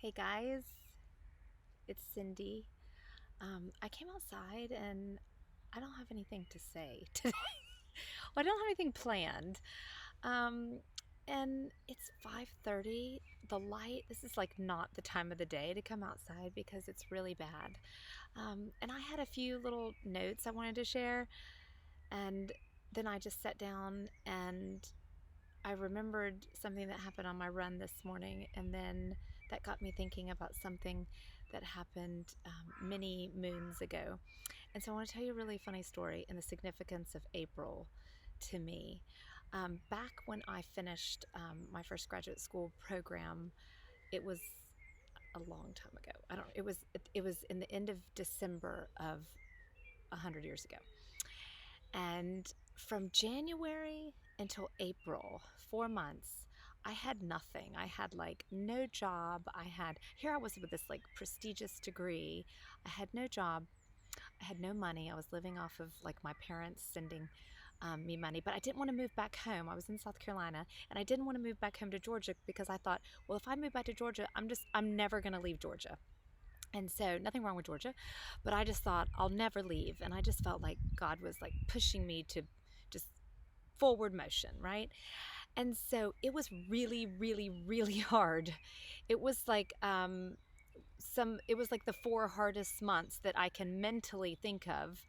Hey guys, it's Cindy. I came outside and I don't have anything to say today. Well, I don't have anything planned. Um, and it's 5:30. The light, this is like not the time of the day to come outside because it's really bad. And I had a few little notes I wanted to share, and then I just sat down and I remembered something that happened on my run this morning, and then that got me thinking about something that happened many moons ago. And so I want to tell you a really funny story and the significance of April to me. Back when I finished my first graduate school program, it was a long time ago. I don't. It was in the end of December of 100 years ago. And from January until April, 4 months, I had nothing. I had like no job. Here I was with this like prestigious degree. I had no job. I had no money. I was living off of like my parents sending me money, but I didn't want to move back home. I was in South Carolina and I didn't want to move back home to Georgia because I thought, well, if I move back to Georgia, I'm never going to leave Georgia. And so, nothing wrong with Georgia, but I just thought I'll never leave. And I just felt like God was like pushing me to just forward motion, right? And so it was really, really, really hard. It was like it was like the four hardest months that I can mentally think of,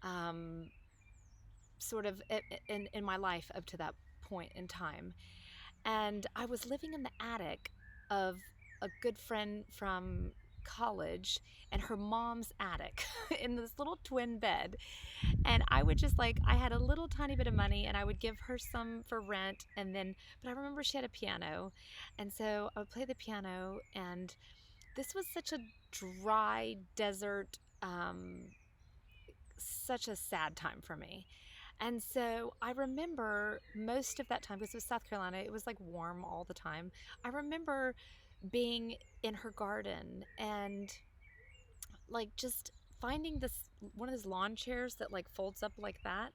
um, sort of in my life up to that point in time. And I was living in the attic of a good friend from college and her mom's attic in this little twin bed. And I would just like, I had a little tiny bit of money and I would give her some for rent. But I remember she had a piano. And so I would play the piano. And this was such a dry desert, such a sad time for me. And so I remember most of that time, because it was South Carolina, it was like warm all the time. I remember being in her garden and like just finding this one of those lawn chairs that like folds up like that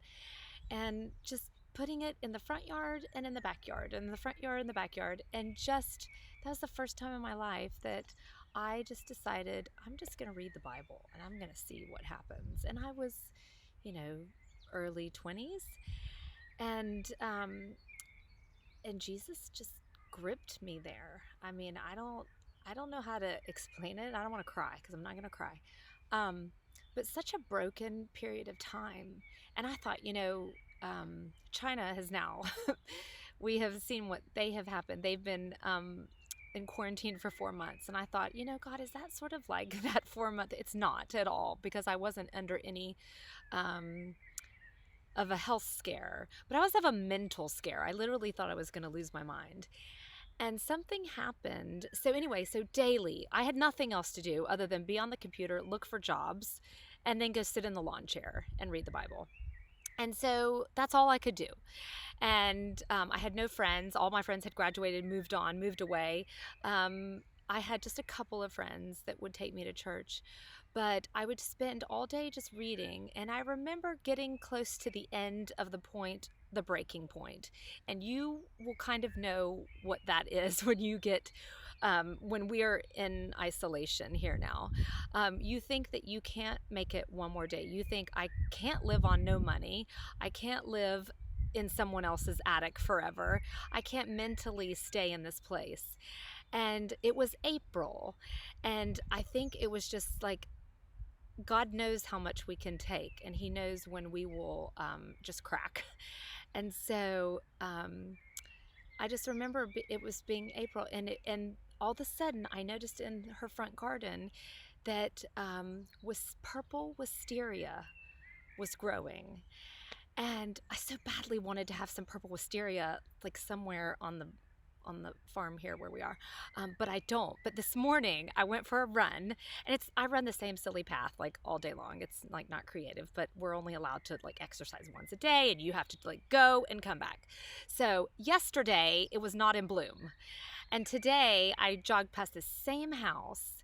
and just putting it in the front yard and in the backyard and in the front yard and the backyard. And just that was the first time in my life that I just decided I'm just going to read the Bible and I'm going to see what happens. And I was, you know, early 20s, and Jesus just gripped me there. I mean, I don't know how to explain it. I don't want to cry because I'm not going to cry. Um, but such a broken period of time. And I thought, China has now, we have seen what they have happened. They've been in quarantine for 4 months. And I thought, God, is that sort of like that 4 month? It's not at all, because I wasn't under any um, of a health scare, but I was of a mental scare. I literally thought I was going to lose my mind. And something happened. So anyway, so daily, I had nothing else to do other than be on the computer, look for jobs, and then go sit in the lawn chair and read the Bible. And so that's all I could do. And I had no friends. All my friends had graduated, moved on, moved away. I had just a couple of friends that would take me to church, but I would spend all day just reading. And I remember getting close to the end of the breaking point. And you will kind of know what that is when we are in isolation here now. You think that you can't make it one more day. You think, I can't live on no money. I can't live in someone else's attic forever. I can't mentally stay in this place. And it was April. And I think it was just like, God knows how much we can take, and He knows when we will just crack. And so I just remember it was being April, and all of a sudden I noticed in her front garden that was purple wisteria was growing. And I so badly wanted to have some purple wisteria like somewhere on the farm here where we are, but I don't. But this morning I went for a run, and I run the same silly path like all day long. It's like not creative, but we're only allowed to like exercise once a day, and you have to like go and come back. So yesterday it was not in bloom, and today I jogged past the same house,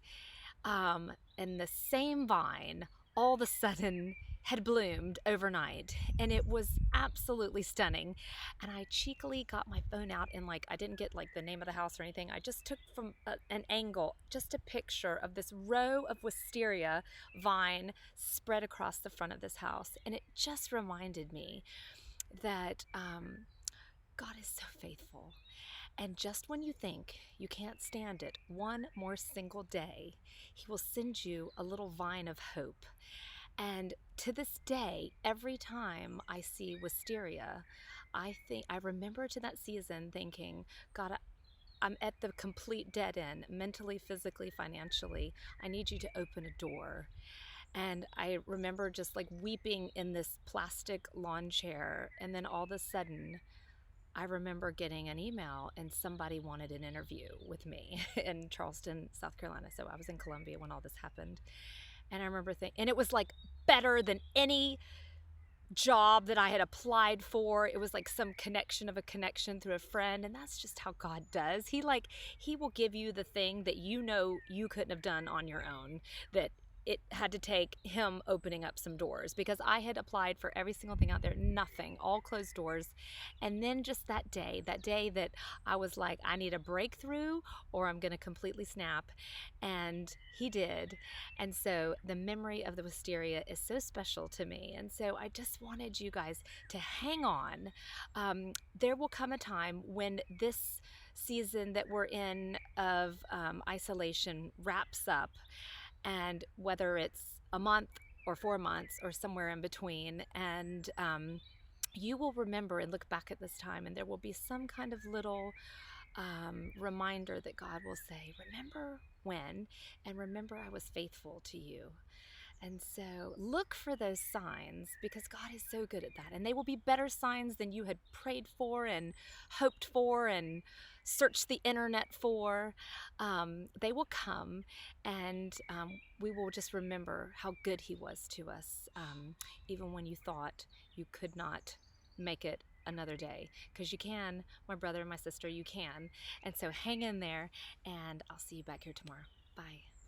and the same vine. All of a sudden had bloomed overnight, and it was absolutely stunning. And I cheekily got my phone out, and like I didn't get like the name of the house or anything. I just took from an angle just a picture of this row of wisteria vine spread across the front of this house, and it just reminded me that God is so faithful. And just when you think you can't stand it one more single day, He will send you a little vine of hope. And to this day, every time I see wisteria, I remember to that season thinking, God, I'm at the complete dead end, mentally, physically, financially. I need you to open a door. And I remember just like weeping in this plastic lawn chair. And then all of a sudden, I remember getting an email and somebody wanted an interview with me in Charleston, South Carolina. So I was in Columbia when all this happened. And I remember thinking, and it was like better than any job that I had applied for. It was like some connection of a connection through a friend. And that's just how God does. He will give you the thing that you know you couldn't have done on your own, that it had to take Him opening up some doors, because I had applied for every single thing out there, nothing, all closed doors. And then just that day that I was like, I need a breakthrough or I'm going to completely snap. And He did. And so the memory of the wisteria is so special to me. And so I just wanted you guys to hang on. There will come a time when this season that we're in of isolation wraps up, and whether it's a month or 4 months or somewhere in between, and you will remember and look back at this time, and there will be some kind of little reminder that God will say, remember when, and remember I was faithful to you. And so look for those signs, because God is so good at that. And they will be better signs than you had prayed for and hoped for and searched the internet for. They will come, and we will just remember how good He was to us, even when you thought you could not make it another day. Because you can, my brother and my sister, you can. And so hang in there, and I'll see you back here tomorrow. Bye.